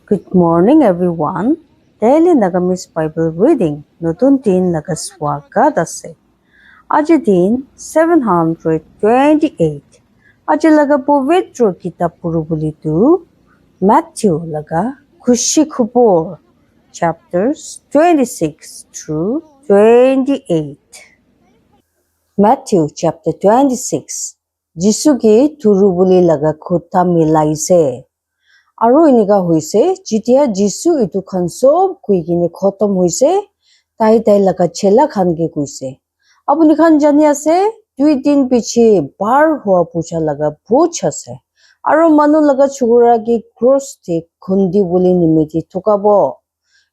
Good morning, everyone. Daily Nagamis Bible Reading. নতুন দিন nagaswagat ase. আজি দিন 728. আজি laga povitro kitab puro bulitu Matthew laga khushi khubor chapters 26 through 28. Matthew chapter 26. Jisu ki turu buli laga khota milaise. আৰু এনেকা হৈছে যেতিয়া যিশু ইটো খান সব কৈ কিনে খতম হৈছে তাই লগা চেলা খানকে কৈছে আপুনি খান জানি আছে 2 দিন পিছে বাৰ হোৱা পূজা লগা ভোজ আছে আৰু মানুহ লগা চুগুৰা কি ক্ৰছ তে খুন্দি বুলি নিমিতি থকাব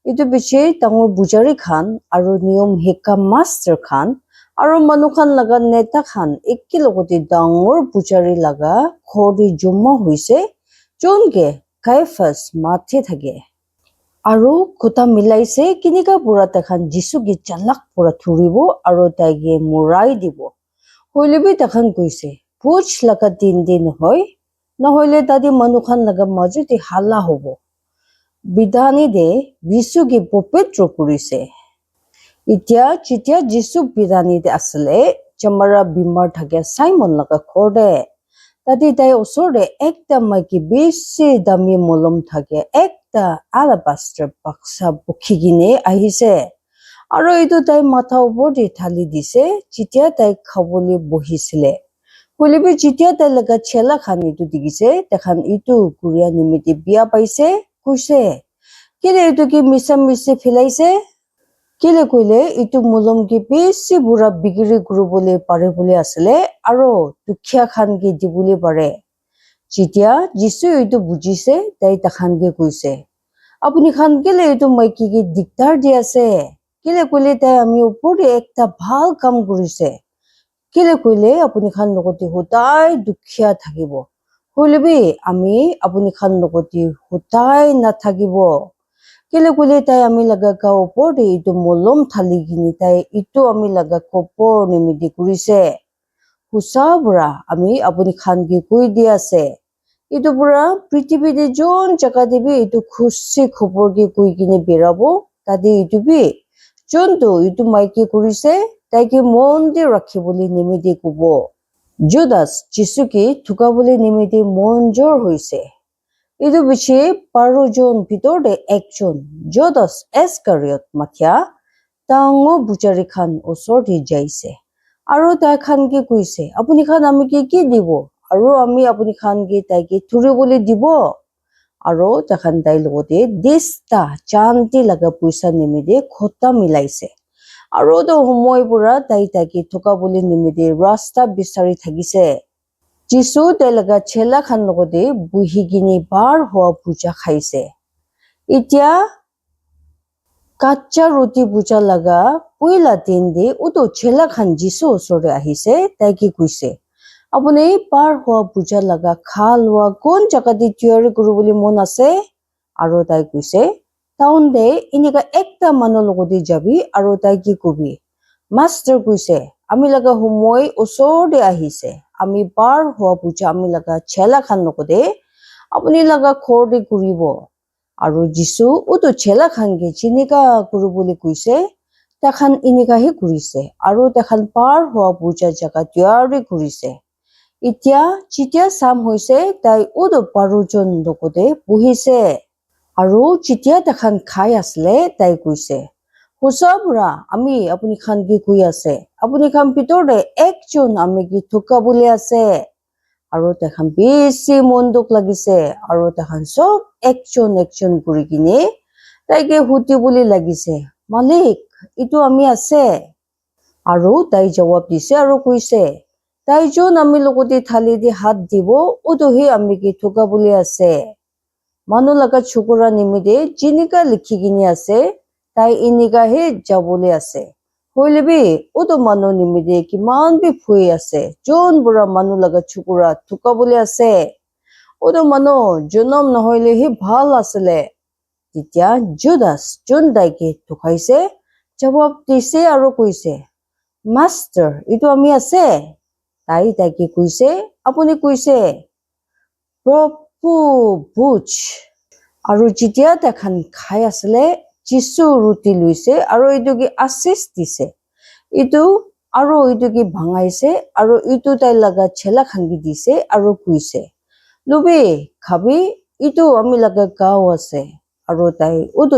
ইটো পিছে ডাঙৰ বুজাৰী খান আৰু নিয়ম শিকা মাষ্টাৰ খান আৰু মানুহ খান লগা নেতা খান একেলগতে ডাঙৰ বুজাৰী লগা খৰি জমা হৈছে যোনকে কাইফাছ মাথে থাকে আৰু কথা মিলাইছে কিনিকা পুৰা তাখান যিশুকে চালাক পুৰা থুৰিব আৰু তাইকে মৰাই দিব হইলেবি তাখান কৈছে পুছ লগা দিন হয় নহলে তাদি মানুহখান লগা মাজতে হাল্লা হ'ব বিধানী দে যিশুকে পবিত্ৰ কৰিছে এতিয়া যেতিয়া যিশু বিধানী দে আসলে চমৰা বিমাৰ থাকে সাইমন লগা খৰদে Tadi tayo usore ekta maiki bisi dami molom thake ekta alabaster baksa bukhigine ahise aro itu tai matha upor di thali dise jitia tai khabole bohisile hulibi jitia tai laga chela khan itu digise takhan itu kuria nimiti bia paise kuise kile itu ki misa philaise Kile koile itu mulom ki besi bura bigiri guru bole pare bole asle aro dukhya khan ki dibule pare jitia jisu itu bujise tai takhan ke koise apuni khan kile itu maiki ki diktar di ase kile koile tai ami upor ekta bhal kam korise kile koile apuni khan logoti hotai dukhya thakibo holebi ami apuni khan logoti hotai na thakibo Kile kule tai ami laga ka opor de itu molom thali gini tai itu ami laga kopor nimidi kurise husabra ami apuni khan ki koi dia ase itu pura prithibi de jon jaga de bi itu khushi khobor ki koi gini berabo tadi itu bi jonto itu maiki kurise tai ki mondir rakhiboli nimidi kubo Judas Jisu ki thukaboli nimidi monjor hoise Itu bichi paro jon bitor de ekjon Judas Iscariot mathia tango bujari khan osor di jaise aro ta khan ki koise apuni khan ami ki dibo aro ami apuni khan ki tai ki thuri boli dibo aro ta khan tai logote dista chanti laga puisa nimide khota milaise aro to homoy pura tai ki thoka boli nimide rasta bisari thagise Jisu telaga chela khan logode buhigini bar hoa puja khaise. Itia kacha roti puja laga puila dinde uto chela khan Jisu osore ahise taiki kuise. Apune bar hoa puja laga khalwa kon jaga di tiyari kuru boli mon ase aro tai kuise. Taunde inika ekta mano logode jabi aro taiki kubi. Master kuise ami laga homoy osore ahise. Ami bar hoa puja ami laga chela khan lokode apuni laga khorde kuribo aru jisu uto chela khan ge chinika kurubuli kuise takhan inika hi kurise aru takhan bar hoa puja jaga tyari kurise itia chitia sam hoise tai uto parujon lokode buhise aru chitia takhan khai asle tai kuise Husabra ami apuni khan ki kui ase apuni khan pitor de ekjon ami ki thuka boli ase aro takhan besi mondok lagise aro takhan sob ekjon kuri kine taike huti boli lagise malik itu ami ase aro tai jawab dise aro kuise tai jon ami logoti thali di hat dibo uto hi ami ki thuka boli ase manu laga chukura nimide jinika likhi kine ase Tai inika he jabole ase. Hoilebi uto manu nimide kiman bi phui ase. Jon bura manu laga chukura thukabole ase. Uto manu jonom nohoile hi bhal asele. Titia Judas jon daike thukaise jawab dise aro koise. Master itu ami ase. Tai daike koise apuni koise. Prabhu buch. আৰু যেতিয়া তেখান খাই আছিলে Jesus ৰুটি লৈছে আৰু এইটো কি আশীষ দিছে এইটো আৰু এইটো কি ভাঙাইছে আৰু এইটো তাই লগা ছেলা খানগি দিছে আৰু কৈছে লবি খাবি এইটো আমি লগা গাঁও আছে আৰু তাই ওটো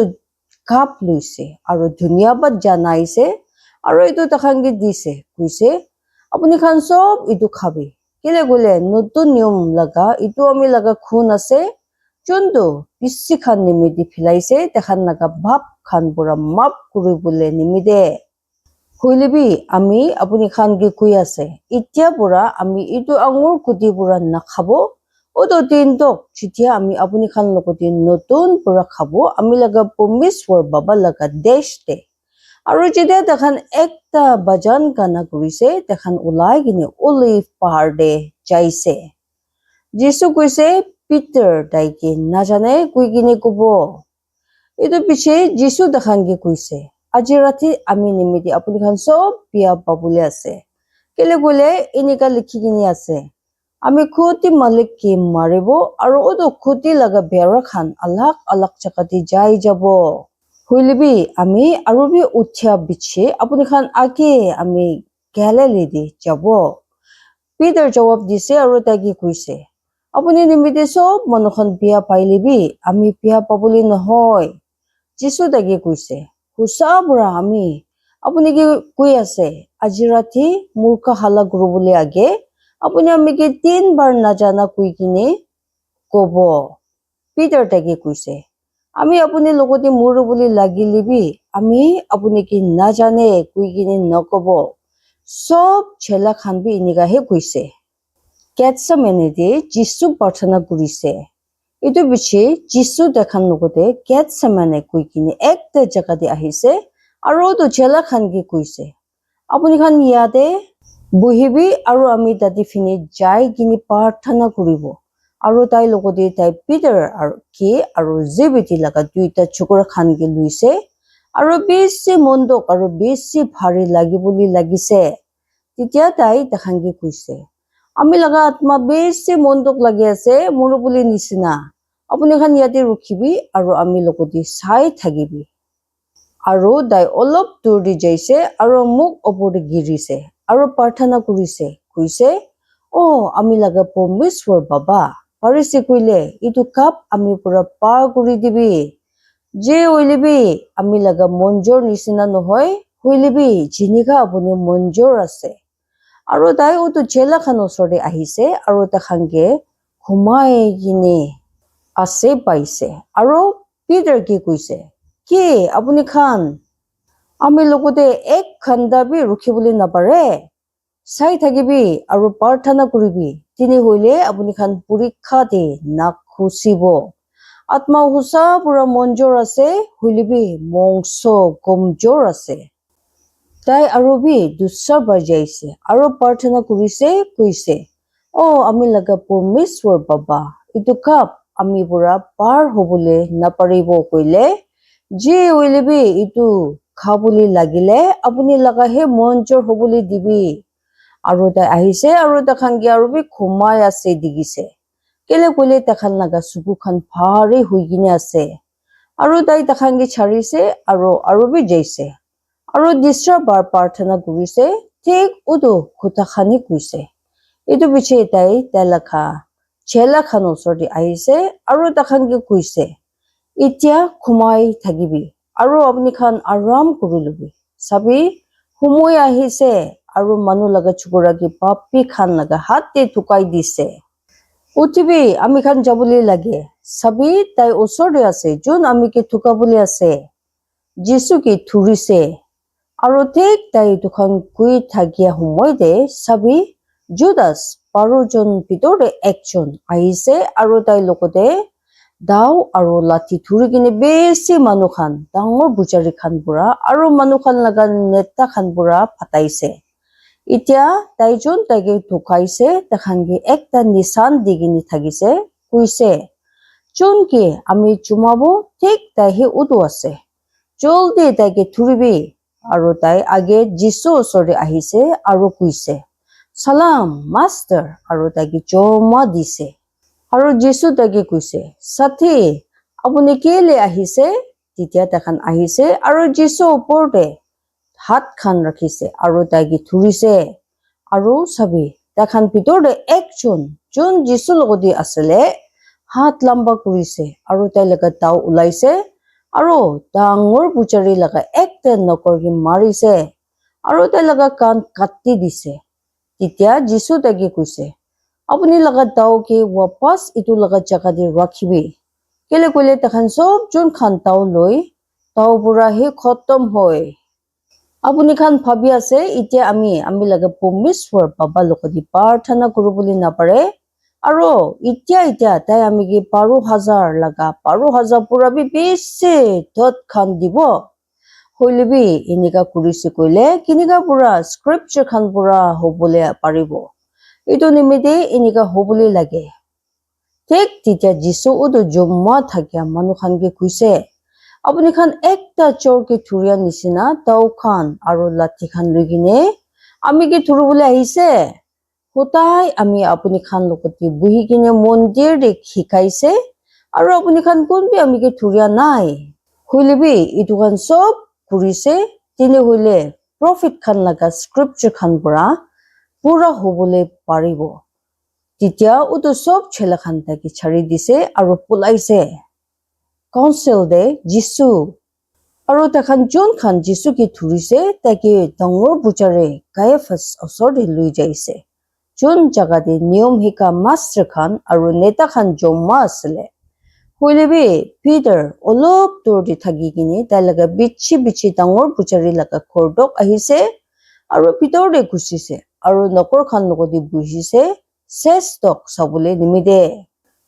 কাপ লৈছে আৰু ধন্যবাদ জনাইছে আৰু এইটো তাখানগি দিছে কৈছে আপুনি খান সব এইটো খাবি কেলে গলে নতুন নিয়ম লগা এইটো আমি লগা খুন আছে যোনটো পিছি খান নিমিদি ফিলাইছে তেখান লগা ভাপ খান পুৰা মাপ কৰিবলৈ নিমিদে হইলেবি আমি আপুনি খান কি কৈ আছে এতিয়া পুৰা আমি এইটো আঙুৰ কুটি পুৰা নাখাব ওটো দিনটোক যেতিয়া আমি আপুনি খান লগতে নতুন পুৰা খাব আমি লগা পৰমেশ্বৰ বাবা লগা দেশতে আৰু যেতিয়া তেখান একটা বাজান গানা কৰিছে তেখান ওলাই কিনে অলিভ পাহাৰ দে যাইছে যিছু কৈছে পিটাৰ তাইকে নাজানে কৈ কিনে কব এইটো পিছে যিছু দেখানকে কৈছে আজি ৰাতি আমি নিমিতি আপুনি খান সব বিয়া পাবলৈ আছে কেলে গলে এনেকা লিখি কিনে আছে আমি খুটি মালিককে মাৰিব আৰু ওটো খুটি লগা বেৰা খান আলাক আলাক জাগাতে যাই যাব হইলেবি আমি আৰু বি উঠিয়া বিছে আপুনি খান আগে আমি গেলালি দি যাব পিটাৰ জবাব দিছে আৰু তাইকে কৈছে আপুনি নিমিতে সব মানুহখন বিয়া পাইলেবি আমি বিয়া পাবলৈ নহয় যিছু তাকে কৈছে হুচা বুঢ়া আমি আপুনি কি কৈ আছে আজি ৰাতি মূৰ্খ হালা কৰিবলৈ আগে আপুনি আমি কি 3 বাৰ নাজানা কৈ কিনে কব পিটাৰ তাকে কৈছে আমি আপুনি লগতে মোৰ বুলি লাগিলিবি আমি আপুনি কি নাজানে কৈ কিনে নকব সব ছেলা খান বি এনেকাহে কৈছে গেটছেমানেতে যিছু প্ৰাৰ্থনা কৰিছে এইটো পিছে যিছু দেখান লগতে গেটছেমানে কৈ কিনে একটা জাগাতে আহিছে আৰু তো ছেলা খান কি কৈছে আপুনি খান ইয়াতে বহিবি আৰু আমি তাতে ফিনি যাই কিনে প্ৰাৰ্থনা কৰিব আৰু তাই লগতে তাই পিটাৰ আৰু কি আৰু জেবেতি লগা দুইটা চকুৰা খান কি লৈছে আৰু বেছি মন্দক আৰু বেছি ভাৰী লাগিবলৈ লাগিছে তেতিয়া তাই দেখান কি কৈছে আমি লগা আত্মা বেছি মন্দক লাগি আছে মোৰ বুলি নিচিনা আপুনি খান ইয়াতে ৰখিবি আৰু আমি লগতে চাই থাকিবি আৰু তাই অলপ দূৰ দি যাইছে আৰু মুখ ওপৰতে গিৰিছে আৰু প্ৰাৰ্থনা কৰিছে কৈছে আমি লগা পৰমেশ্বৰ বাবা পাৰিছে কইলে এইটো কাপ আমি পুৰা পাৰ কৰি দিবি যে হইলেবি আমি লগা মঞ্জৰ নিচিনা নহয় হইলেবি যেনেকা আপুনি মঞ্জৰ আছে আৰু তাই ওটো ছেলা খান ওচৰতে আহিছে আৰু তাখানকে ঘুমাই কিনে আছে পাইছে আৰু পিটাৰ কি কৈছে কি আপুনি খান আমি লগতে এক ঘণ্টা বি ৰখিবলৈ নাপাৰে চাই থাকিবি আৰু প্ৰাৰ্থনা কৰিবি তিনি হইলে আপুনি খান পৰীক্ষা দে নাখুচিব আত্মা হুচা পুৰা মঞ্জৰ আছে হইলেবি মংস কমজোৰ আছে তাই আৰু বি দুশ্বাৰ বাজাইছে আৰু প্ৰাৰ্থনা কৰিছে কৈছে আমি লগা পৰমেশ্বৰ বাবা এইটো কাপ আমি পুৰা পাৰ হবলৈ নাপাৰিব কইলে যে হইলেবি এইটো খাবলৈ লাগিলে আপুনি লগাহে মঞ্জৰ হবলৈ দিবি আৰু তাই আহিছে আৰু তাখানকে আৰু বি ঘুমাই আছে দিগিছে কেলে কইলে তাখান লগা চকু খান ভাৰী হৈ কিনে আছে আৰু তাই তাখানকে ছাড়িছে আৰু বি যাইছে আৰু দিশ্ৰা বাৰ প্ৰাৰ্থনা কৰিছে ঠিক ওটো খুটা খানি কৈছে এইটো পিছে তাই লেখা ছেলা খান ওচৰতে আহিছে আৰু তাখানকে কৈছে এতিয়া ঘুমাই থাকিবি আৰু আপুনি খান আৰাম কৰি লবি চাবি সময় আহিছে আৰু মানুহ লগা চকুৰাকে পাপি খান লগা হাতে ঠুকাই দিছে উঠিবি আমি খান যাবলৈ লাগে চাবি তাই ওচৰতে আছে যোন আমি কি ঠুকাবলৈ আছে যিছু কি ধৰিছে আৰু ঠিক তাই দুখন কৈ থাকিয়া সময়তে চাবি জুদাস 12 জন ভিতৰতে একজন আহিছে আৰু তাই লগতে দাও আৰু লাঠি ধৰি কিনে বেছি মানুহ খান ডাঙৰ বুজাৰী খান পুৰা আৰু মানুহ খান লগা নেতা খান পুৰা ফাটাইছে এতিয়া তাইজন তাইকে ঢুকাইছে তাখানকে একটা নিশান দি কিনে থাকিছে কৈছে যোনকে আমি চুমাব ঠিক তাইহে উটো আছে জলদি তাইকে ধৰিবি আৰু তাই আগে যিছু ওচৰতে আহিছে আৰু কৈছে সালাম মাষ্টাৰ আৰু তাইকে চুমা দিছে আৰু যিছু তাইকে কৈছে সাথী আপুনি কেলে আহিছে তেতিয়া তাখান আহিছে আৰু যিছু ওপৰতে হাত খান ৰাখিছে আৰু তাইক ধৰিছে আৰু চাবি তাখান ভিতৰতে একজন যোন যিছুৰ লগতে আছিলে হাত লম্বা কৰিছে আৰু তাই লগত তাও ওলাইছে আৰু ডাঙৰ পুজাৰী লগা একটা নকৰকে মাৰিছে আৰু তাই লগা কাণ কাটি দিছে তেতিয়া যিছু তাইকে কৈছে আপুনি লগা তাওকে ৱাপাছ ইটো লগা জাগাতে ৰাখিবি কেলে কলে তাখান সব যোন খান তাও লৈ তাও পুৰা হে খতম হয় আপুনি খান ভাবি আছে এতিয়া আমি লগা পৰমেশ্বৰ বাবা লগতে প্ৰাৰ্থনা কৰিবলৈ নাপাৰে আৰু এতিয়া তাই আমি কি 12,000 লগা 12,000 পুৰা বেছি ধত খান দিব হইলেবি এনেকা কৰিছে কইলে কিনিকা পুৰা স্ক্ৰিপচাৰ খান পুৰা হ'বলৈ পাৰিব এইটো নিমিতে এনেকা হ'বলৈ লাগে ঠিক তেতিয়া যিছু উদো জমা থাকিয়া মানুহ খানকে কৈছে আপুনি খান একটা চৰকে ধুৰিয়া নিচিনা তাও খান আৰু লাঠি খান লৈ কিনে আমি কি ধৰিবলৈ আহিছে সদায় আমি আপুনি খান লগতে বহি কিনে মন্দিৰ দেখ শিকাইছে আৰু আপুনি খান কোনবি আমি কি ধৰিয়া নাই হইলেবি ইটো খান সব কৰিছে তিনি হইলে প্ৰফিট খান লগা স্ক্ৰিপচাৰ খান পুৰা হ'বলৈ পাৰিব তেতিয়া উতো সব ছেলে খান তাকে ছাড়ি দিছে আৰু পলাইছে কাউন্সিল দে যিছু আৰু তাখান যোন খান যিছু কি ধৰিছে তাকে ডাঙৰ পুজাৰে কায়াফাছ ওচৰতে লৈ যাইছে যোন জাগাতে নিয়ম শিকা মাষ্টাৰ খান আৰু নেতা খান জমা আছিলে হইলেবি পিটাৰ অলপ দূৰতে থাকি কিনে তাই লগা বিচি ডাঙৰ পুজাৰী লগা ঘৰটোক আহিছে আৰু ভিতৰতে গুচিছে আৰু নকৰ খান লগতে বহিছে শ্ৰেষ্ঠক চাবলৈ নিমিতে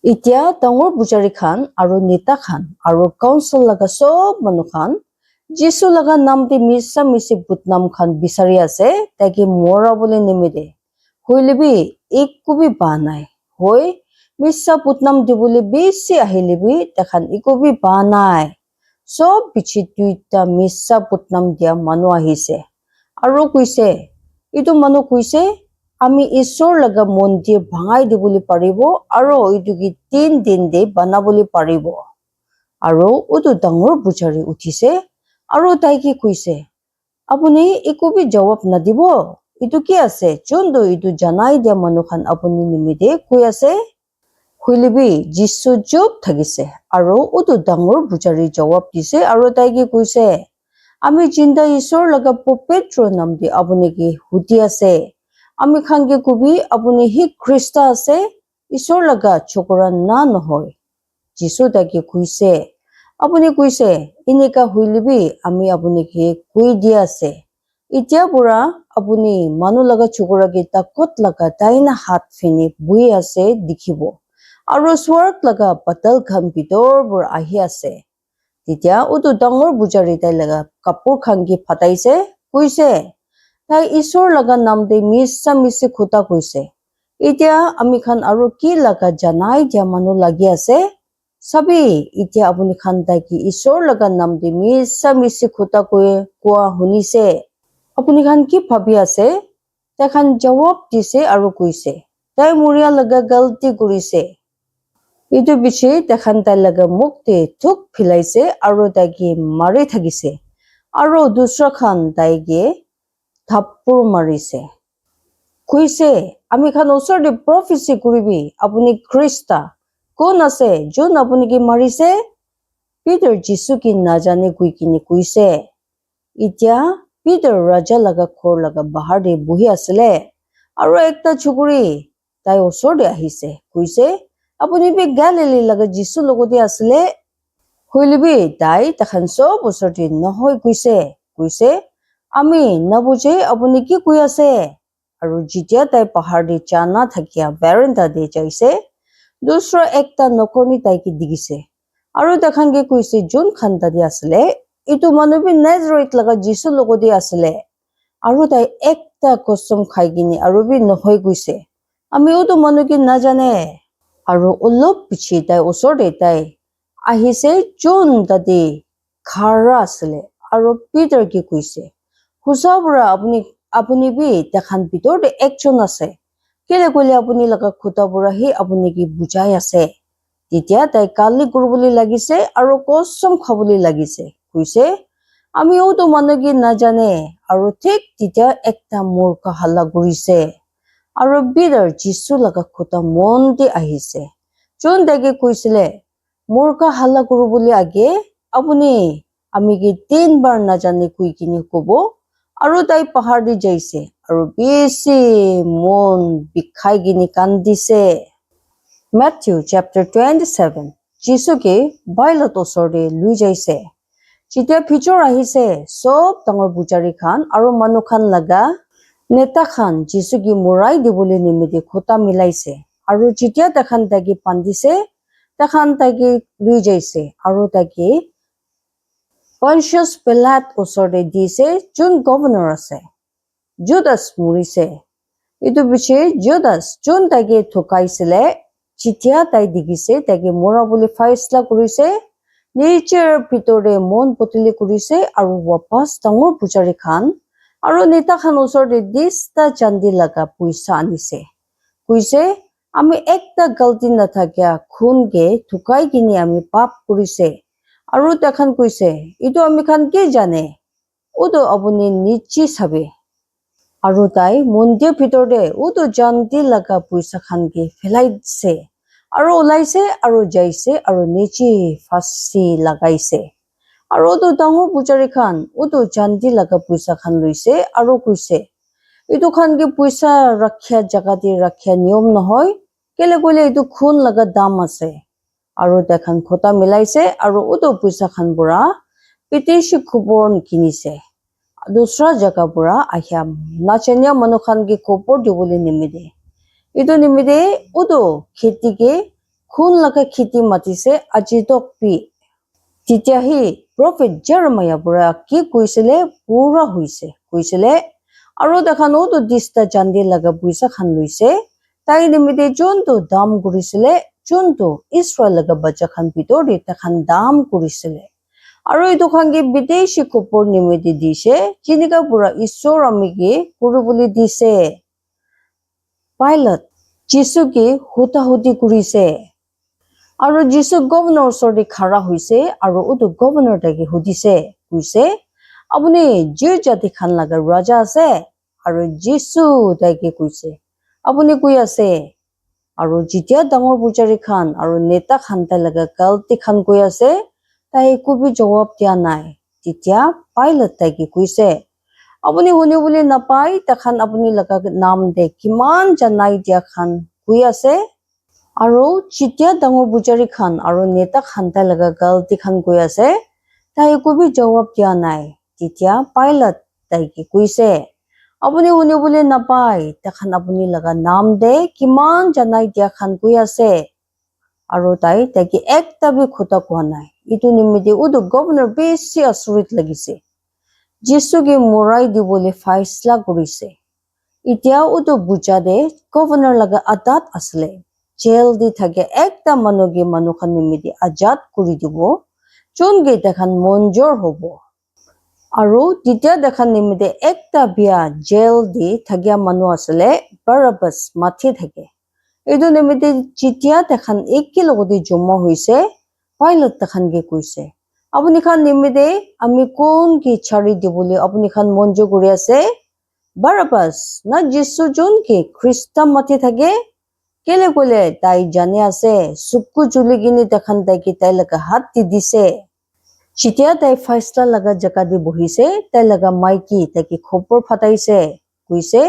এতিয়া ডাঙৰ পুজাৰী খান আৰু নেতা খান আৰু কাউন্সিল লগা সব মানুহ খান যিছু লগা নামতে মিছা মিছি বুটনাম খান বিচাৰি আছে তাকে মৰাবলৈ নিমিতে হইলেবি একোবি পা নাই হৈ মিছা বুটনাম দিবলৈ বেছি আহিলেবি তাখান একোবি পা নাই সব পিছি দুইটা মিছা বুটনাম দিয়া মানুহ আহিছে আৰু কৈছে ইটো মানুহ কৈছে আমি ঈশ্বৰ লগা মন্দিৰ ভাঙাই দিবলৈ পাৰিব আৰু এইটো কি 3 দিন দে বনাবলৈ পাৰিব আৰু উটো ডাঙৰ পুজাৰী উঠিছে আৰু তাই কি কৈছে আপুনি একোবি জবাব নাদিব ইটো কি আছে যোনটো ইটো জানাই দিয়া মানুহ খান আপুনি নিমিতে কৈ আছে হইলেবি যিছু চুপ থাকিছে আৰু উটো ডাঙৰ পুজাৰী জবাব দিছে আৰু তাই কি কৈছে আমি চিন্তা ঈশ্বৰ লগা পবিত্ৰ নাম দি আপুনি কি হুতি আছে আমি খানকে কবি আপুনি হি খ্ৰীষ্ট আছে ঈশ্বৰ লগা চকৰা না নহয় যিছু তাকে কৈছে আপুনি কৈছে এনেকা হইলেবি আমি আপুনি কি কৈ দিয়া আছে এতিয়া পুৰা আপুনি মানুহ লগা চকৰা কেইটা কত লগা তাইনা হাত ফিনি বহি আছে দেখিব আৰু স্বৰ্গ লগা পাতাল খান ভিতৰ আহি আছে তেতিয়া উটো ডাঙৰ পুজাৰী তাই লগা কাপোৰ খানকি ফাটাইছে কৈছে তাই ঈশ্বৰ লগা নাম দে মিছা মিছি খুটা কৈছে এতিয়া আমি খান আৰু কি লগা জানাই দিয়া মানুহ লাগি আছে চাবি এতিয়া আপুনি খান তাই কি ঈশ্বৰ লগা নাম দে মিছা মিছি খুটা কোৱা শুনিছে আপুনি খান কি ভাবি আছে তাই খান জবাব দিছে আৰু কৈছে তাই মৰিয়া লগা গলতি কৰিছে ইটো পিছে তাখান তাই লগা মুক্তি থুক ফিলাইছে আৰু তাইকে মাৰি থাকিছে আৰু দুসৰা খান তাইকে থাপ্পৰ মাৰিছে কৈছে আমি খান ওচৰতে প্ৰফেচি কৰিবি আপুনি খ্ৰীষ্ট কোন আছে যোন আপুনি কি মাৰিছে পিটাৰ যিছু কি নাজানে কৈ কিনে কৈছে এতিয়া পিটাৰ ৰাজা লগা ঘৰ লগা বাহাৰ দে বহি আছিলে আৰু একটা চুকুৰি তাই ওচৰতে আহিছে কৈছে আপুনি বি গালিলি লগা যিছু লগতে আছিলে হইলেবি তাই তাখান সব ওচৰতে নহয় কৈছে আমি নবুজে আপুনি কি কৈ আছে আৰু যেতিয়া তাই পাহাৰ দি জানা থাকিয়া বেৰেণ্ডা দি যাইছে দুসৰা একটা নকৰনি তাইকে দিগিছে আৰু তাখানকে কৈছে যোন খান্তা দি আছিলে ইটো মানুহ নেজৰেট লগা যিছু লগতে আছিলে আৰু তাই একটা কসম খাই কিনে আৰু বি নহয় কৈছে আমিওতো মানুহ কি নাজানে আৰু অলপ পিছে তাই ওচৰতে তাই আহিছে যোন তাতে খাৰা আছিলে আৰু পিটাৰ কি কৈছে হুচাবৰা আপুনি বি তাখান ভিতৰতে একজন আছে কেলে কলে আপুনি লগা খুটা বুঢ়া হি আপুনি কি বুজাই আছে তেতিয়া তাই কালি কৰিবলৈ লাগিছে আৰু কসম খাবলৈ লাগিছে কৈছে আমিওতো মানুহ নাজানে আৰু ঠিক তেতিয়া একটা মূৰ্খ হাল্লা কৰিছে আৰু বিদাৰ যিছু লগা কথা মন দি আহিছে যোন তাইকে কৈছিলে মূৰ্খ হাল্লা কৰিবলৈ আগে আপুনি আমি কি 3 বাৰ নাজানে কৈ কিনি কব আৰু তাই পাহাৰ দি যাইছে আৰু বেছি মন বিষাই কিনি কান্দিছে Matthew chapter 27 যিশুকে বাইলত ওচৰতে লৈ যাইছে যেতিয়া ভিতৰ আহিছে সব ডাঙৰ বুজাৰী খান আৰু মানুহ খান লগা নেতা খান যিশুকে মৰাই দিবলৈ নিমিত্তে খুটা মিলাইছে আৰু যেতিয়া তাখান তাকে পান্দিছে তাখান তাকে লৈ যাইছে আৰু তাকে Pontius Pilate ওচৰতে দিছে যোন গভৰ্ণৰ আছে জুদাস মৰিছে এইটো পিছে জুদাস যোন তাকে ঠকাইছিলে যেতিয়া তাই দেখিছে তাকে মৰাবলৈ ফাইসলা কৰিছে নিজৰ ভিতৰে মন পতলি কৰিছে আৰু ৱাপাস ডাঙৰ পূজাৰী খান আৰু নেতা খান ওচৰতে 10টা চান্দি লগা পইচা আনিছে কৈছে আমি একটা গলতি নাথাকিয়া খুনকে ঠকাই কিনি আমি পাপ কৰিছে আৰু তাখান কৈছে এইটো আমি খান কি জানে ওতো আপুনি নিশ্চি চাবে আৰু তাই মন্দিৰ ভিতৰতে ওতো চান্দি লগা পইচা খানকে ফেলাই দিছে আৰু ওলাইছে আৰু যাইছে আৰু নিচি ফাঁচি লাগাইছে আৰু ওতো ডাঙৰ পূজাৰী খান ওতো চান্দি লগা পইচা খান লৈছে আৰু কৈছে এইটো খানকে পইচা ৰাখিয়া জাগাতে ৰাখিয়া নিয়ম নহয় কেলে কইলে এইটো খুন লগা দাম আছে আৰু দেখান খোটা মিলাইছে আৰু ওতো পইচা খান পৰা বিদেশী খবৰ কিনিছে দুসৰা জাগা পৰা আহিয়া নাচনীয়া মানুহ খানকে খবৰ দিবলৈ নিমিত্তে এইটো নিমিত্তে ওতো খেতিকে খুন লগা খেতি মাতিছে আজি তকপি তেতিয়াহি প্ৰফেট জেৰেমায়া পৰা কি কৈছিলে পুৰা হৈছে কৈছিলে আৰু দেখান ওতো 10টা চান্দি লগা পইচা খান লৈছে তাই নিমিত্তে যোনটো দাম কৰিছিলে যোনটো ইছৰাইল লগা বাচ্চা খান ভিতৰতে তাখান দাম কৰিছিলে আৰু এইটো খানকে বিদেশী খবৰ নিমিত্তে দিছে যেনেকা পুৰা ঈশ্বৰ আমিকে কৰিবলৈ দিছে পাইলট যিশুকে হুতাহুতি কৰিছে আৰু যিশু গভৰ্ণৰ ওচৰতে খাৰা হৈছে আৰু ওতো গভৰ্ণৰ তাকে সুধিছে কৈছে আপুনি যে জাতি খান লগা ৰজা আছে আৰু যিশু তাকে কৈছে আপুনি কৈ আছে আৰু যেতিয়া ডাঙৰ পূজাৰী খান আৰু নেতা খান তাই লগা গলতি খান কৈ আছে তাই একোবি জবাব দিয়া নাই তেতিয়া পাইলট তাকে কৈছে আপুনি শুনিবলৈ নাপায় তাখান আপুনি লগা নাম দে কিমান জানাই দিয়া খান কৈ আছে আৰু যেতিয়া ডাঙৰ পূজাৰী খান আৰু নেতা খান তাই লগা গলতি খান কৈ আছে তাই একোবি জবাব দিয়া নাই তেতিয়া পাইলট তাইকে কৈছে আপুনি শুনিবলৈ নাপায় তাখান আপুনি লগা নাম দে কিমান জানাই দিয়া খান কৈ আছে আৰু তাইকে একটাবি খোটা কোৱা নাই ইটো নিমিত্তে ওতো গভৰ্ণৰ বেছি আচৰিত লাগিছে যিশুকে মৰাই দিবলৈ ফাইসলা কৰিছে এতিয়া ওতো বুজা দে গভৰ্ণৰ লগা আদাত আছিলে জেল দি থাকে একটা মানুহ খান নিমিত্তে আজাদ কৰি দিব যোনকে দেখান মঞ্জুৰ হব আৰু তেতিয়া দেখান নিমিত্তে একটা বিয়া জেল দি থাকিয়া মানুহ আছিলে বাৰাবাস মাথি থাকে এইটো নিমিত্তে যেতিয়া দেখান একেলগতে জমা হৈছে পাইলট দেখানকে কৈছে আপুনি খান নিমিত্তে আমি কোন কি ছাৰি দিবলৈ আপুনি খান মঞ্জুৰ কৰি আছে বাৰাবাস না যিশু যোনকে খ্ৰীষ্টান মাথি থাকে কেলে কলে তাই জানে আছে চুকু জুলি কিনি দেখান তাইকে তাই লগা হাত দি দিছে যেতিয়া তাই ফাইসলা লগা জাগা দি বহিছে তাই লগা মাইকী তাইকে খবৰ ফাটাইছে কৈছে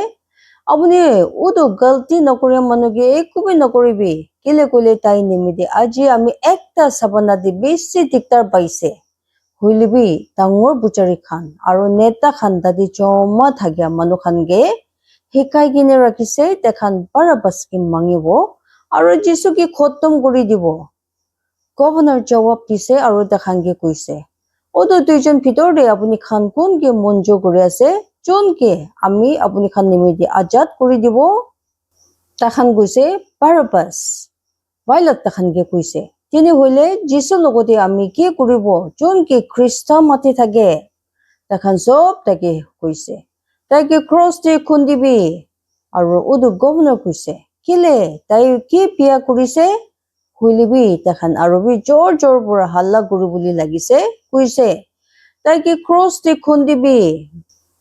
আপুনি ওতো গলতি নকৰে মানুহকে একোবি নকৰিবি কেলে কলে তাই নিমিত্তে আজি আমি একটা সাবনা দি বেছি দিগদাৰ পাইছে হইলিবি ডাঙৰ বুজাৰী খান আৰু নেতা খান দাদি জমা থাকিয়া মানুহ খানকে শিকাই কিনে ৰাখিছে তেখান বাৰাবাসকে মাঙিব আৰু যিশুকে খতম কৰি দিব গভৰ্ণৰ জবাব দিছে আৰু তেখানকে কৈছে ওতো দুইজন ভিতৰতে আপুনি খান কোনকে মঞ্জুৰ কৰি আছে যোনকে আমি আপুনি খান নিমিত্তে আজাদ কৰি দিব তেখান কৈছে বাৰাবাস পাইলট তেখানকে কৈছে তিনি হইলে যিশুৰ লগতে আমি কি কৰিব যোনকে খ্ৰীষ্টান মাতি থাকে তেখান সব তাকে কৈছে তাইকে ক্ৰছ দি খুন্দিবি আৰু ওতো গভৰ্ণৰ কৈছে কেলে তাই কি বিয়া কৰিছে হুইলিবি তাখান আরবি জোর জোর পুরা হাল্লা গুরু বলি লাগিছে কইছে তাই কি ক্রস দি খুন্দিবি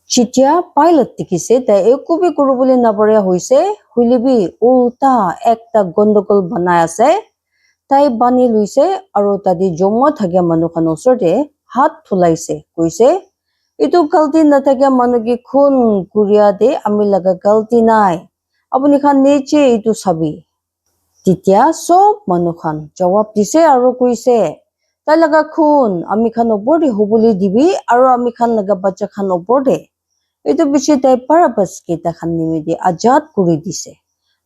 চিটিয়া পাইলট দেখিছে তাই একোবি গুরু বলি নাবরিয়া হইছে হুইলিবি উল্টা একটা গন্ডগোল বানাই আছে তাই বানি লইছে আৰু তাদি জমা থাকিয়া মানুহখন ওচৰতে হাত ফুলাইছে কৈছে এইটো গলতি নাথাকিয়া মানুহ কি খুন কুৰিয়া দে আমি লগা গলতি নাই আপুনি খান নিচে এইটো চাবি তেতিয়া সব মানুহখন জবাব দিছে আৰু কৈছে তাই লগা খুন আমি খান ওপৰতে হবলৈ দিবি আৰু আমি খান লগা বাচ্চা খান ওপৰতে এইটো বেছি তাই পাৰাপাছ কেইটা খান নিমিদি আজাদ কৰি দিছে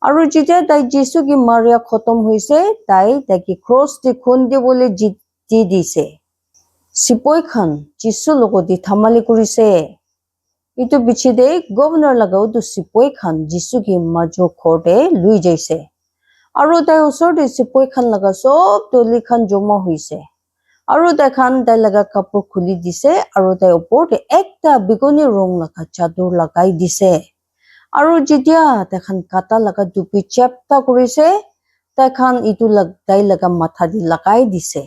আৰু যেতিয়া তাই যিছু কি মাৰিয়া খতম হৈছে তাইকে ক্ৰছ দি খুন্দি বুলি জিতি দিছে সিপই খান যিছু লগতে থামালি কৰিছে এইটো বিছি দে গভৰ্ণৰ লগাও তো সিপই খান যিছু কি মাজো খৰতে লৈ যাইছে আৰু তাই ওচৰতে সিপই খান লগা সব দলি খান জমা হৈছে আৰু তাই লগা কাপোৰ খুলি দিছে আৰু তাই ওপৰতে একটা বিগনি ৰং লগা চাদৰ লগাই দিছে আৰু যেতিয়া তাইখান কাটা লগা দুপি চেপ্তা কৰিছে তাইখান ইটো তাই লগা মাথা দি লগাই দিছে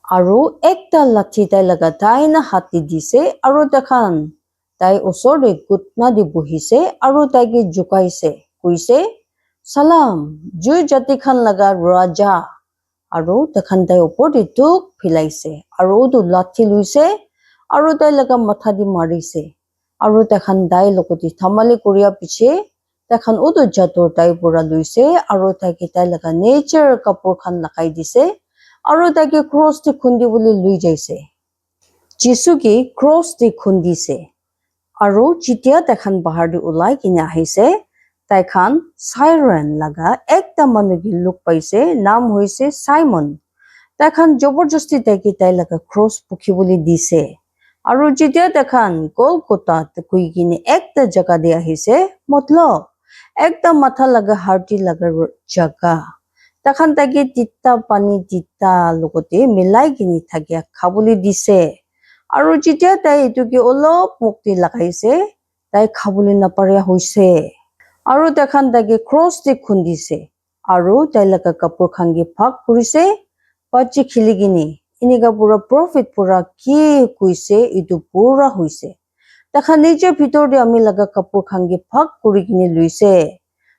আৰু একটা লাঠি তাই লগা দাইনা হাতি দিছে আৰু তাই ওচৰতে গুটনা দি বহিছে আৰু তাইকে জোকাইছে কৈছে সালাম জুই জাতি খান লগা ৰাজা আৰু তাই ওপৰতে দুখ ফিলাইছে আৰু তো লাঠি লৈছে আৰু তাই লগা মাথা দি মাৰিছে আৰু তাই লগতে থামালি কৰিয়া পিছে তাইখান ওতো জাতৰ তাই পৰা লৈছে আৰু তাই লগা নেচাৰ কাপোৰ খান লগাই দিছে আৰু তাইকে ক্ৰছ দি খুন্দি বুলি লৈ যাইছে যিছু কি ক্ৰছ দি খুন্দিছে আৰু যেতিয়া তাইখান বাহাৰ দি ওলাই কিনে আহিছে তাইখান সাইৰেন লগা একটা মানুহ কি লোক পাইছে নাম হৈছে সাইমন তাইখান জবৰদস্তি তাই লগা ক্ৰছ পুখিবলৈ দিছে আৰু যেতিয়া তাইখান কলকাতাত গৈ কিনে একটা জাগা দি আহিছে মতলব একটা মাথা লগা হাৰ্টি লগা জাগা তাইখান তাইকে তিতা পানী তিতা লগতে মিলাই কিনে থাকিয়া খাবলৈ দিছে আৰু যেতিয়া তাই এইটোকে অলপ মুক্তি লগাইছে তাই খাবলৈ নাপাৰিয়া হৈছে আৰু তাইকে ক্ৰছ দি খুন্দিছে আৰু তাই লগা কাপোৰ খানগি ভাগ কৰিছে বাচ্চি খেলি কিনে এনেকা পুৰা প্ৰফিট পুৰা কি কৈছে এইটো পুৰা হৈছে তাইখান নিজৰ ভিতৰতে আমি লগা কাপোৰ খানগি ভাগ কৰি কিনে লৈছে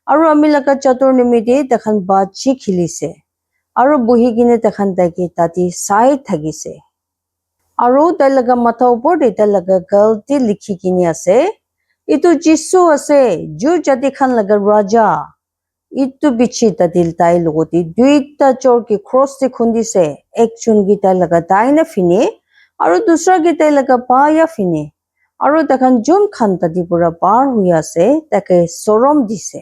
আৰু আমি লগা চাদৰ নিমিতে তাইখান বাচ্চি খেলিছে আৰু বহি কিনে তাইকে তাতে চাই থাকিছে আৰু তাই লগা মাথা ওপৰতে তাই লগা গলতি লিখি কিনে আছে এইটো যিছু আছে জুই জাতি খান লগা ৰাজা ইটো বিছি তাই লগতে দুইটা চৰকে ক্ৰছ দি খুন্দিছে একজন গীতাই লগা দাইনা ফিনে আৰু দুসৰা গীতাই লগা বায়া ফিনে আৰু তাইখান যোন খান তাদি পৰা পাৰ হৈ আছে তাকে চৰম দিছে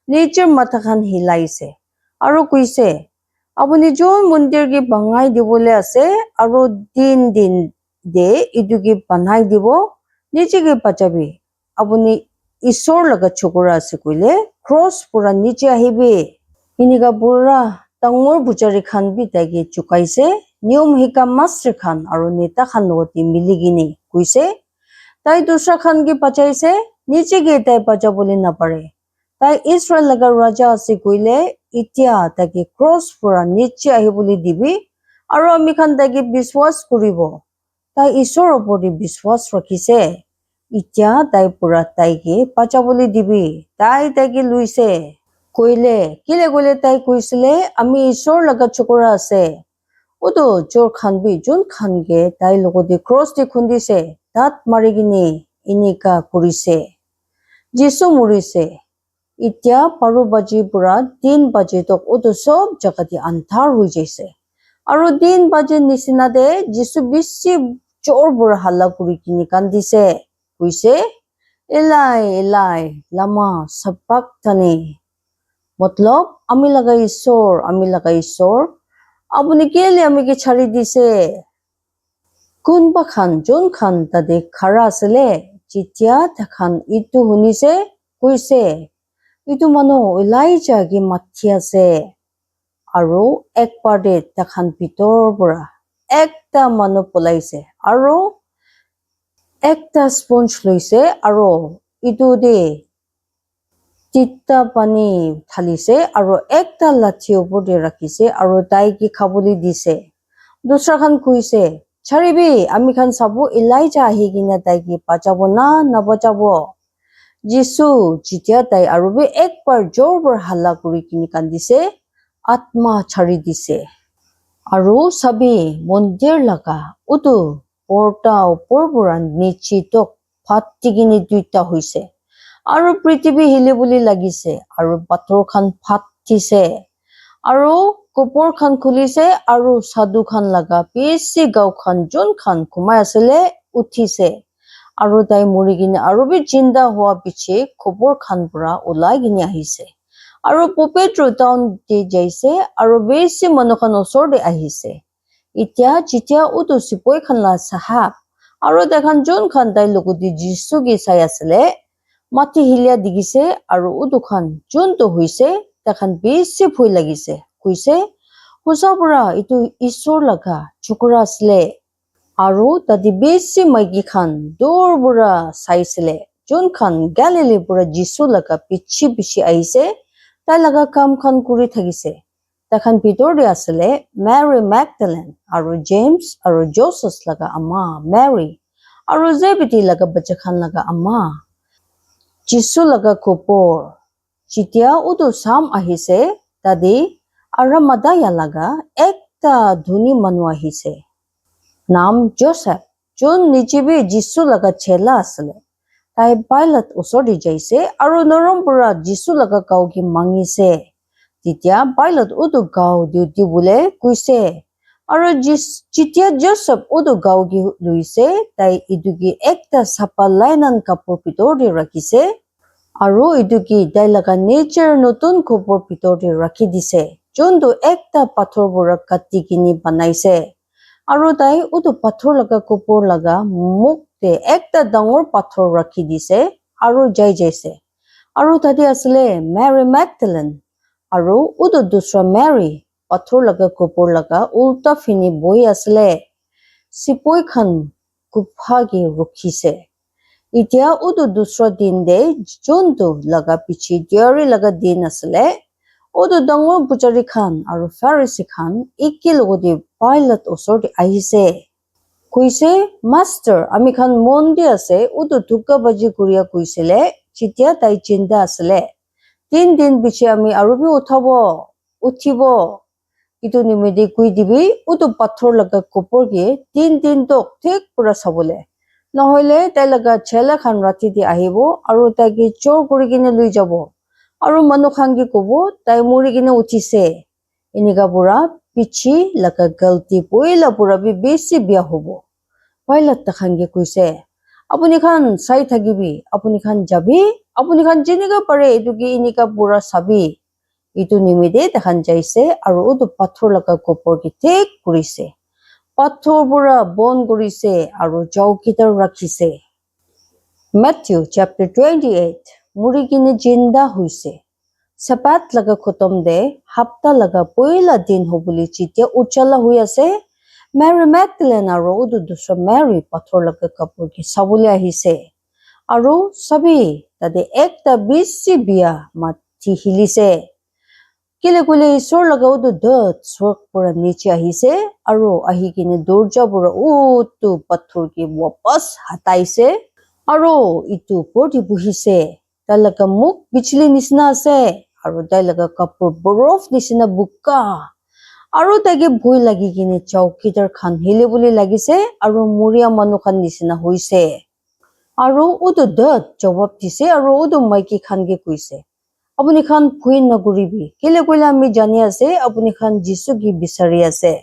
নিজৰ মাথা খান হিলাইছে আৰু কৈছে আপুনি যোন মন্দিৰ কি বঙাই দিবলৈ আছে আৰু দিন দে ইটো কি বনাই দিব নিজে কি বাচাবি আপুনি ঈশ্বৰ লগা চকুৰা আছে কইলে ক্ৰছ পুৰা নিচে আহিবি এনেকা পুৰা ডাঙৰ বুজাৰী খান বি তাইকে চুকাইছে নিয়ম শিকা মাষ্টৰ খান আৰু নেতা খান লগতে মিলি কিনে কৈছে তাই দুসৰা খান কি বাচাইছে নিজে কি তাই বাচাবলৈ নাপাৰে তাই ইছৰাইল লগা ৰাজা আছে কইলে এতিয়া তাকে ক্ৰছ পুৰা নিচে আহিবলৈ দিবি আৰু আমি খান তাকে বিশ্বাস কৰিব তাই ঈশ্বৰৰ ওপৰতে বিশ্বাস ৰাখিছে এতিয়া তাই পুৰা তাইকে বাচাবলৈ দিবি তাইকে লৈছে কইলে কিলে গলে তাই কৈছিলে আমি ঈশ্বৰ লগা চকুৰা আছে ওতো জোৰ খান বি যোন খানগে তাই লগতে ক্ৰছ দি খুন্দিছে তাত মাৰি কিনে এনেকা কৰিছে যিছু মৰিছে এতিয়া 12 বাজি পৰা 3 বাজি তক ওতো সব জাগাতে আন্ধাৰ হৈ যাইছে আৰু 3 বাজি নিচিনা দে যিছু বেছি জোৰ পৰা হাল্লা কৰি কিনে কান্দিছে কৈছে এলাই এলাই লামা সাবাক্তানি মতলব আমি লগা ঈশ্বৰ আপুনি কেলে আমাকে ছাড়ি দিছে কোনবা খান যোন খান তাতে খাৰা আছিলে যেতিয়া তাখান ইটো শুনিছে কৈছে ইটো মানুহ এলাইজাকে মাতি আছে আৰু একবাৰতে তাখান ভিতৰৰ পৰা একটা মানুহ পলাইছে আৰু একটা স্পঞ্জ লৈছে আৰু ইটো দে তিতা পানী ঢালিছে আৰু একটা লাঠি ওপৰতে ৰাখিছে আৰু তাইক খাবলৈ দিছে দুসৰাখান কৈছে চাৰিবি আমি খান চাব ইলাইজা আহি কিনে তাইক বাঁচাব না নাবাচাব যিশু যেতিয়া তাই আৰু একবাৰ জোৰবৰ হাল্লা কৰি কিনে কান্দিছে আত্মা ছাৰি দিছে আৰু চাবি মন্দিৰ লগা উটো পৰ্দা ওপৰ পৰা নিশ্চিতক ফাটি কিনে দুইটা হৈছে আৰু পৃথিৱী হিলিবলৈ লাগিছে আৰু পাথৰ খান ফাটিছে আৰু কপৰ খান খুলিছে আৰু সাধু খান লগা বেছি গাঁওখান যোনখান ঘুমাই আছিলে উঠিছে আৰু তাই মৰি কিনে আৰু জিন্দা হোৱা পিছে খবৰ খান পৰা ওলাই কিনে আহিছে আৰু পবিত্ৰ টাউন যাইছে আৰু বেছি মানুহখান ওচৰতে আহিছে এতিয়া যেতিয়া উটো চিপৈ খান লা চাহাব আৰু দেখান যোনখান তাই লগতে যিচুকে চাই আছিলে মাটি হিলিয়া দেখিছে আৰু উদুখান যোনটো হৈছে দেখান বেছি ভয় লাগিছে কৈছে সঁচা পৰা এইটো ঈশ্বৰ লগা চকুৰা আছিলে আৰু তাতে বেছি মাইকী খান দূৰ পৰা চাইছিলে যোনখান গেলিলিৰ পৰা যিচু লগা পিছি পিছি আহিছে তাই লগা কাম খান কৰি থাকিছে দেখান ভিতৰতে আছিলে মেৰী মেগডালেন আৰু জেমছ আৰু জোচেফ লগা আমা মেৰী আৰু জেবেদী লগা বাচ্চা খান লগা আমা যিচু লগা খবৰ যেতিয়া উটো চাম আহিছে তাদি আৰামাদায়া লগা একটা ধনী মানুহ আহিছে নাম জোচেফ যোন নিজেবে যিচু লগা চেলা আছিলে তাই পাইলট ওচৰতে যাইছে আৰু নৰম পৰা যিচু লগা গাঁওকে মাঙিছে তেতিয়া পাইলট উটো গাঁও ডিউটি বোলে কৈছে আৰু যেতিয়া জোচেফ উটো গাঁওকে লৈছে তাই ইটোকে একটা চাপা লাইনান কাপোৰ ভিতৰতে ৰাখিছে আৰু ইটোকে তাই লগা নেচাৰ নতুন খবৰ ভিতৰতে ৰাখি দিছে যোনটো একটা পাথৰ পৰা কাটি কিনি বনাইছে আৰু তাই উটো পাথৰ লগা কপৰ লগা মুখতে একটা ডাঙৰ পাথৰ ৰাখি দিছে আৰু যাইছে আৰু তাতে আছিলে মেৰী মেগডালেন আৰু উটো দুসৰা মেৰী পাথৰ লগা কপৰ লগা উল্টা ফিনি বহি আছিলে চিপৈ খান কুফাকে ৰখিছে এতিয়া উটো দুসৰা দিন দে যোনটো লগা পিছি দিয়াৰি লগা দিন আছিলে উটো ডাঙৰ পুজাৰী খান আৰু ফাৰিচী খান একে লগতে পাইলট ওচৰতে আহিছে কৈছে মাষ্টাৰ আমি খান মন্দিৰ আছে উটো ধুকা বাজি কৰিয়া কৈছিলে যেতিয়া তাই চিন্তা আছিলে 3 দিন পিছে আমি আৰু উঠিব ইটো নিমিদি কৈ দিবি উটো পাথৰ লগা কপৰকে 3 দিন তক ঠিক পৰা চাবলে নহলে তাই লগা চেলা খান ৰাতিতে আহিব আৰু তাইকে চোৰ কৰি কিনে লৈ যাব আৰু মানুহ খানকে কব তাই মৰি কিনে উঠিছে এনেকা পুৰা পিছি লগা গলতি পইলা পুৰা বেছি বিয়া হব পাইলট খানকে কৈছে আপুনি খান চাই থাকিবি আপুনি খান যাবি আপুনি খান যেনেকা পাৰে এইটোকে এনেকা পুৰা চাবি ইটো নিমিদে দেখান যাইছে আৰু উটো পাথৰ লগা কপৰকে ঠিক কৰিছে পাথৰ পৰা বন কৰিছে আৰু চৌকিদাৰ ৰাখিছে Matthew chapter 28 মুৰি কিনে জিন্দা হৈছে সাবাত লগা খতম দে হাপ্তা লগা পইলা দিন হবলি যেতিয়া উজ্জ্বলা হৈ আছে মেৰী মেগডালেন আৰু উটো দুসৰা মেৰী পাথৰ লগা কাপোৰকে চাবলৈ আহিছে আৰু সবে তাতে একটা বেছি বিয়া মাটি হিলিছে কেলে কলে ঈশ্বৰ লগা উটো দত স্বৰ্গ পৰা নিচে আহিছে আৰু আহি কিনে দৰ্জা পৰা উটো পাথৰকে ৱাপছ হাতাইছে আৰু ইটো ওপৰতে বহিছে তাই লগা মুখ বিজলী নিচিনা আছে আৰু তাই লগা কাপোৰ বৰফ নিচিনা বোকা আৰু তাইকে ভয় লাগি কিনে চৌকিদাৰ খান হিলিবলৈ লাগিছে আৰু মৰিয়া মানুহ খান নিচিনা হৈছে আৰু উটো দত জবাব দিছে আৰু উটো মাইকী খানকে কৈছে আপুনি খান ভয় নকৰিবি কেলে কইলে আমি জানি আছে আপুনি খান যিচুকে বিচাৰি আছে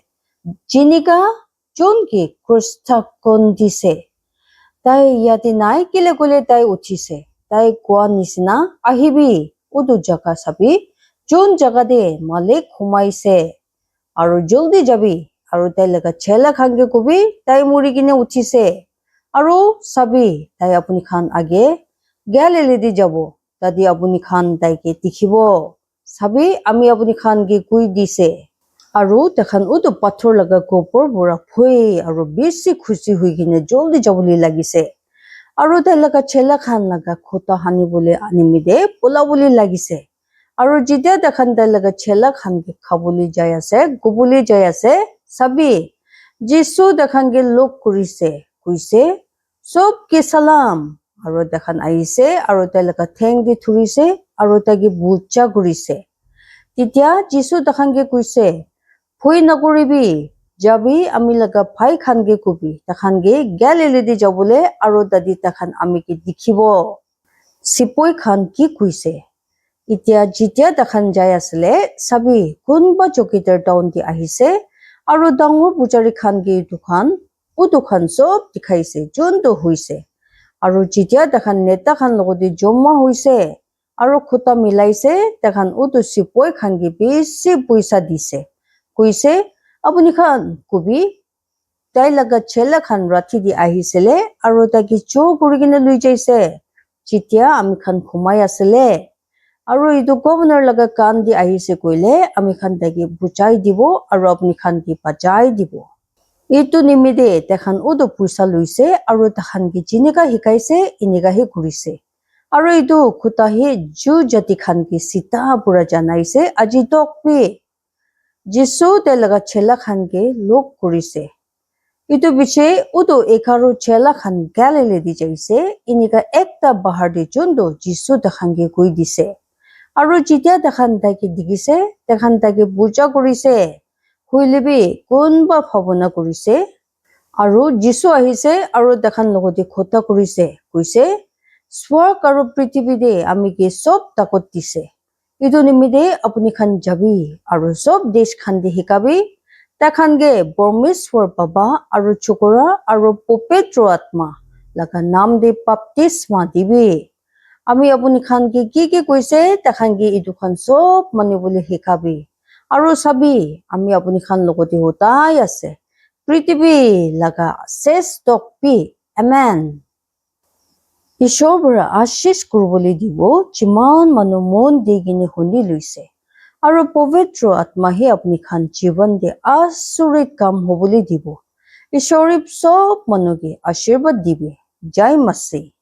জিনিকা যোনকে ক্ৰুষ্ঠাকন দিছে তাই ইয়াতে নাই কেলে কইলে তাই উঠিছে তাই কোৱা নিচিনা আহিবি উটো জাগা চাবি যোন জাগাতে মালিক ঘুমাইছে আৰু জলদি যাবি আৰু তাই লগা চেলা খানকে কবি তাই মৰি কিনে উঠিছে আৰু চাবি তাই আপুনি খান আগে গেলিলি যাব তাদি আপুনি খান তাইকে দেখিব চাবি আমি আপুনি খানকে কৈ দিছে আৰু তেখান উটো পাথৰ লগা কপৰ পৰা ভয় আৰু বেছি খুশি হৈ কিনে জলদি যাবলৈ লাগিছে আৰু তাইলাকা চেলা খান laga khota hani bole animide pola boli lagise আৰু যেতিয়া দেখান তাইলাকা চেলা খান ke khaboli jai ase gubuli jai ase sabi jisu দেখান ke lok kurise kuise sob ke salam আৰু দেখান আইছে আৰু তাইলাকা theng di thurise আৰু তাইকে বুচ্চা কৰিছে তেতিয়া jisu দেখান ke kuise phoi nakoribi jabi ami laga bhai khan ge kubi takhan ge Galilee di jabole aro dadi takhan ami ke dikhibo sipoi khan ki kuise itia jitia takhan jai asle sabi kunba chokidar town di ahise aro dangor pujari khan ge dukhan sob dikhaise junto huise aro jitia takhan neta khan logodi joma huise aro khota milaise takhan utu sipoi khan ge besi puisa dise kuise apuni khan kubi tai laga chela khan rathi di ahisele aro taki cho kurigina lui jaise jitia ami khan khumai asele aro idu governor laga kan di ahise koile ami khan taki buchai dibo aro apuni khan ki bachai dibo itu nimide takhan udu puisa luise aro takhan ki jinika hikaise iniga hi kurise aro idu khuta hi ju jati khan ki sita pura janaise aji tokpi jisu te laga chela khan ke lok kurise itu biche udo ekaro chela khan Galilee di jaise inika ekta bahar de jondo jisu dakhan ke koi dise aro jitia dakhan take digise dakhan take puja korise huilebi kunba bhavana korise aro jisu ahise aro dakhan logoti khota korise koise swarg aro prithvi de ami ke sob takot dise itu nimide apuni khan jabi aro sob desh khan de hikabi takhan ge Bormeshwar baba aro chokora aro popetro atma laga naam de baptisma dibi ami apuni khan ke ki koise takhan ge itu khan sob mani bole hikabi aro sabi ami apuni khan logoti hotai ase prithvi laga ses tokpi amen Ishor bara ashish kurubole dibo jiman manu mon digini huni luise aro povitro atma hi apni khan jivan de asurit kam hobole dibo Ishorip sob manu ge ashirwad dibe jai masi